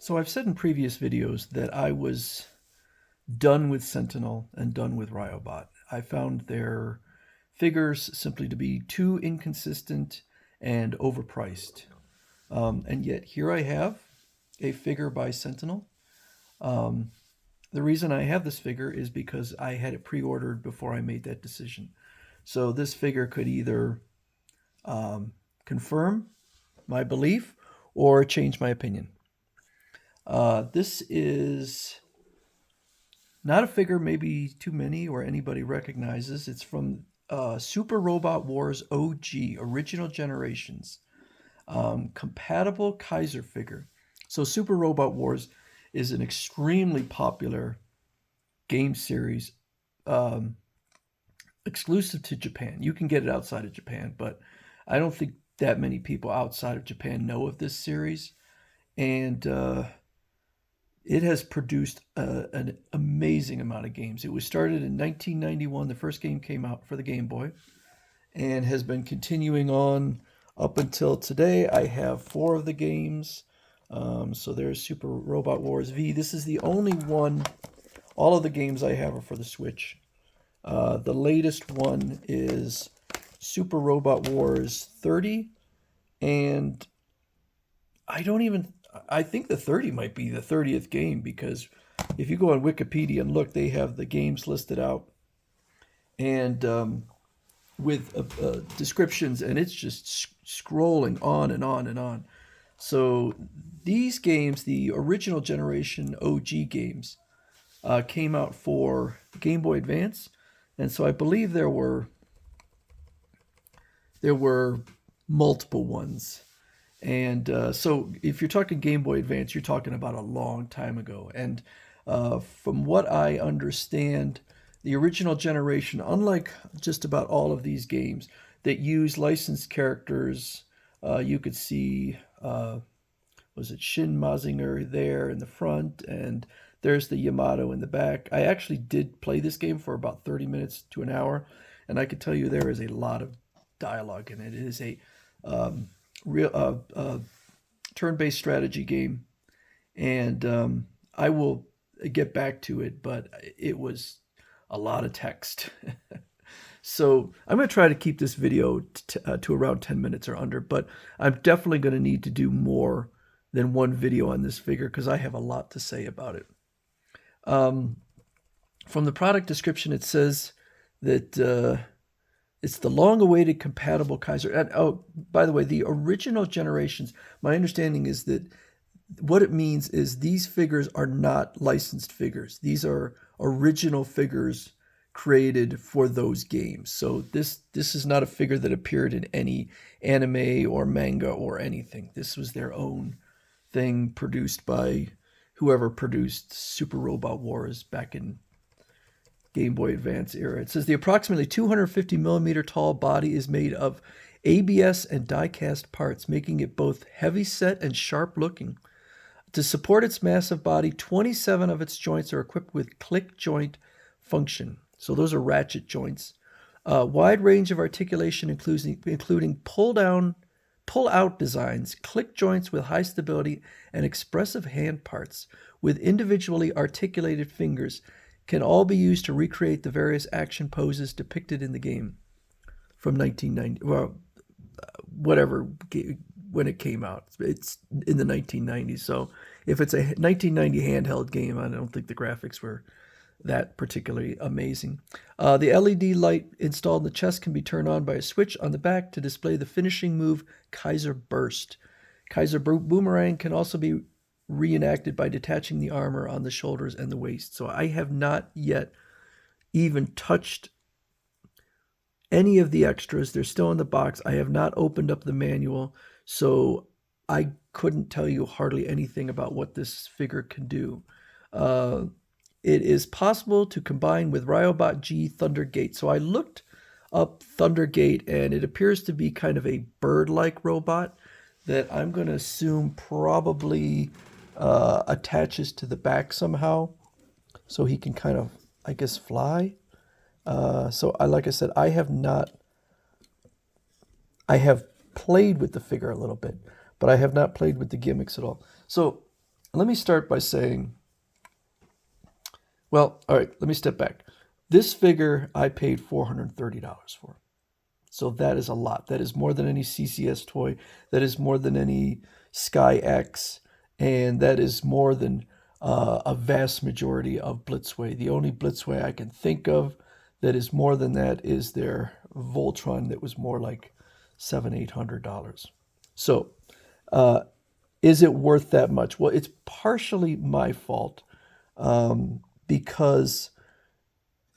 So I've said in previous videos that I was done with Sentinel and done with RIOBOT. I found their figures simply to be too inconsistent and overpriced. And yet here I have a figure by Sentinel. Um, the reason I have this figure is because I had it pre-ordered before I made that decision. So this figure could either confirm my belief or change my opinion. This is not a figure maybe too many or anybody recognizes. It's from Super Robot Wars OG, Original Generations, compatible Kaiser figure. So Super Robot Wars is an extremely popular game series, um, exclusive to Japan. You can get it outside of Japan, but I don't think that many people outside of Japan know of this series. And it has produced an amazing amount of games. It was started in 1991. The first game came out for the Game Boy and has been continuing on up until today. I have four of the games. So there's Super Robot Wars V. This is the only one, all of the games I have are for the Switch. The latest one is Super Robot Wars 30, and I think the 30 might be the 30th game, because if you go on Wikipedia and look, they have the games listed out and with descriptions, and it's just scrolling on and on and on. So these games, the original generation OG games, came out for Game Boy Advance, and so I believe there were multiple ones. And so if you're talking Game Boy Advance, you're talking about a long time ago. And from what I understand, the original generation, unlike just about all of these games that use licensed characters, you could see, was it Shin Mazinger there in the front, and there's the Yamato in the back. I actually did play this game for about 30 minutes to an hour, and I can tell you there is a lot of dialogue in it. It is a real turn-based strategy game, and I will get back to it, but it was a lot of text. So I'm going to try to keep this video to around 10 minutes or under, but I'm definitely going to need to do more than one video on this figure because I have a lot to say about it. From the product description, it says that it's the long-awaited compatible Kaiser. And, oh, by the way, the original generations, my understanding is that what it means is these figures are not licensed figures. These are original figures created for those games. So this is not a figure that appeared in any anime or manga or anything. This was their own thing produced by whoever produced Super Robot Wars back in Game Boy Advance era. It says the approximately 250 millimeter tall body is made of ABS and die-cast parts, making it both heavy set and sharp looking. To support its massive body, 27 of its joints are equipped with click joint function. So those are ratchet joints. Wide range of articulation including pull-out designs, click joints with high stability, and expressive hand parts with individually articulated fingers can all be used to recreate the various action poses depicted in the game from 1990. Well, whatever, when it came out. It's in the 1990s. So if it's a 1990 handheld game, I don't think the graphics were that particularly amazing. The LED light installed in the chest can be turned on by a switch on the back to display the finishing move, Kaiser Burst. Kaiser Boomerang can also be reenacted by detaching the armor on the shoulders and the waist. So I have not yet even touched any of the extras. They're still in the box. I have not opened up the manual, so I couldn't tell you hardly anything about what this figure can do. It is possible to combine with RIOBOT G Thundergate. So I looked up Thundergate, and it appears to be kind of a bird-like robot that I'm going to assume probably attaches to the back somehow, so he can kind of, I guess, fly. Like I said, I have played with the figure a little bit, but I have not played with the gimmicks at all. So let me start by saying, well, all right, let me step back. This figure I paid $430 for. So that is a lot. That is more than any CCS toy. That is more than any Sky X. And that is more than a vast majority of Blitzway. The only Blitzway I can think of that is more than that is their Voltron that was more like $700-800. So is it worth that much? Well, it's partially my fault because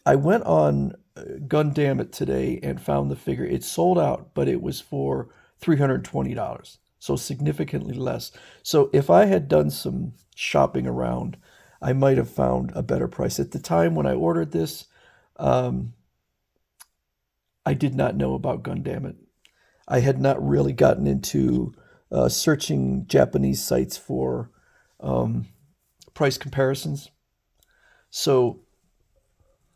I went on Dammit today and found the figure. It sold out, but it was for $320, so significantly less. So if I had done some shopping around, I might have found a better price. At the time when I ordered this, I did not know about Dammit. I had not really gotten into searching Japanese sites for price comparisons. So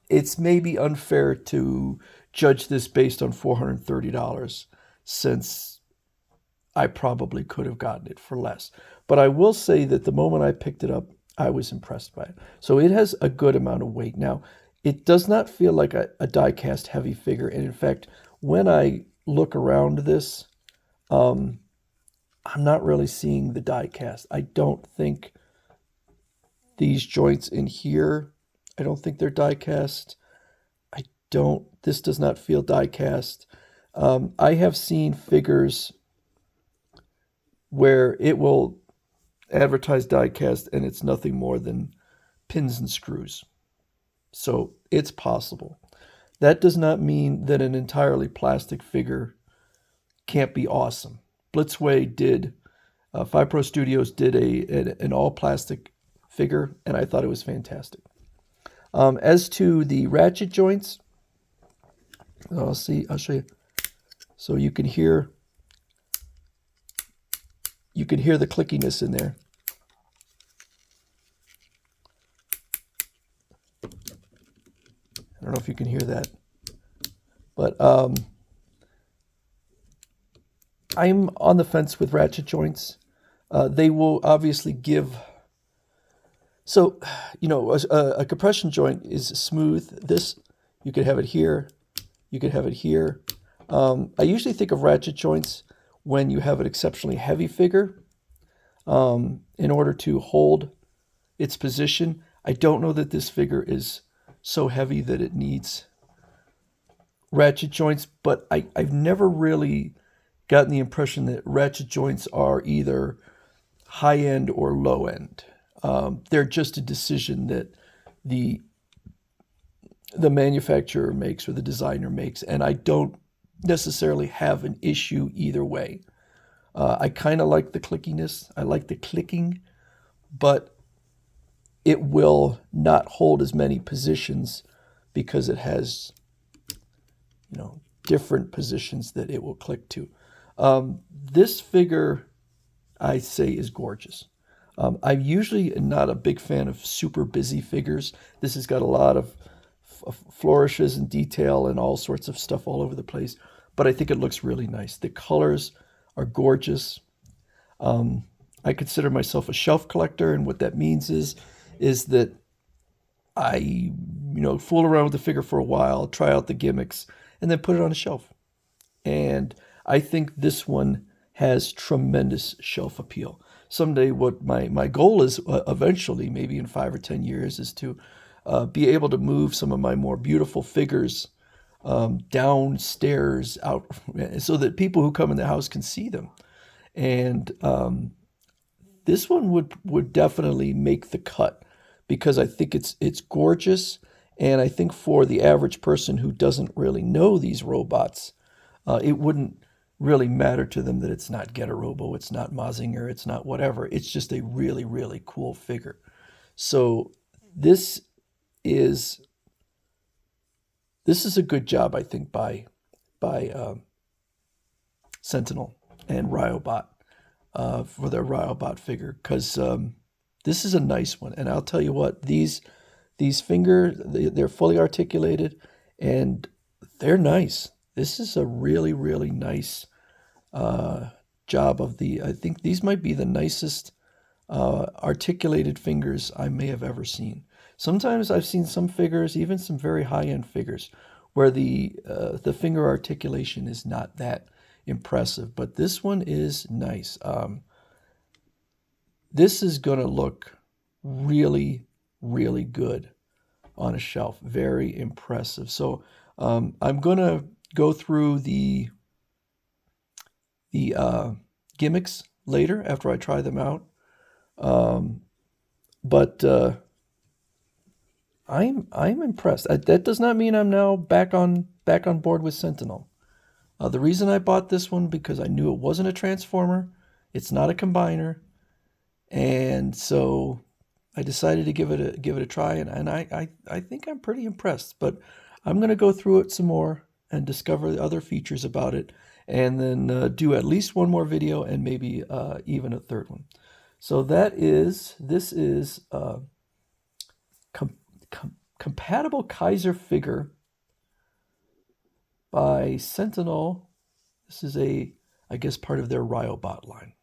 it's maybe unfair to judge this based on $430 since I probably could have gotten it for less. But I will say that the moment I picked it up, I was impressed by it. So it has a good amount of weight. Now, it does not feel like a die-cast heavy figure. And in fact, when I look around this, I'm not really seeing the die-cast. I don't think these joints in here, I don't think they're die-cast. This does not feel die-cast. I have seen figures where it will advertise die-cast and it's nothing more than pins and screws. So it's possible. That does not mean that an entirely plastic figure can't be awesome. Blitzway did, 5 Pro Studios did an all-plastic figure, and I thought it was fantastic. As to the ratchet joints, I'll show you. So you can hear the clickiness in there. I don't know if you can hear that, but I'm on the fence with ratchet joints. They will obviously give. So, a compression joint is smooth. This, you could have it here. You could have it here. I usually think of ratchet joints when you have an exceptionally heavy figure in order to hold its position. I don't know that this figure is so heavy that it needs ratchet joints, but I've never really gotten the impression that ratchet joints are either high end or low end. They're just a decision that the manufacturer makes or the designer makes, and I don't necessarily have an issue either way. I kind of like the clickiness. I like the clicking, but it will not hold as many positions because it has, different positions that it will click to. This figure, I say, is gorgeous. I'm usually not a big fan of super busy figures. This has got a lot of flourishes and detail and all sorts of stuff all over the place, but I think it looks really nice. The colors are gorgeous. I consider myself a shelf collector, and what that means is that I, fool around with the figure for a while, try out the gimmicks, and then put it on a shelf. And I think this one has tremendous shelf appeal. Someday, what my goal is eventually, maybe in 5 or 10 years, is to be able to move some of my more beautiful figures downstairs out so that people who come in the house can see them. And this one would definitely make the cut because I think it's gorgeous, and I think for the average person who doesn't really know these robots, it wouldn't really matter to them that it's not Get a Robo, it's not Mazinger, it's not whatever. It's just a really, really cool figure. So this is a good job, I think, by Sentinel and RIOBOT for their RIOBOT figure, because this is a nice one. And I'll tell you what, these fingers, they're fully articulated and they're nice. This is a really, really nice job of I think these might be the nicest articulated fingers I may have ever seen. Sometimes I've seen some figures, even some very high-end figures, where the finger articulation is not that impressive, but this one is nice. This is going to look really, really good on a shelf. Very impressive. So I'm going to go through the gimmicks later after I try them out. But I'm impressed. That does not mean I'm now back on board with Sentinel. The reason I bought this one because I knew it wasn't a transformer, it's not a combiner, and so I decided to give it a try, and I think I'm pretty impressed. But I'm going to go through it some more and discover the other features about it, and then do at least one more video and maybe even a third one. So this is com compatible Kaiser figure by Sentinel. This is I guess part of their RIOBOT line.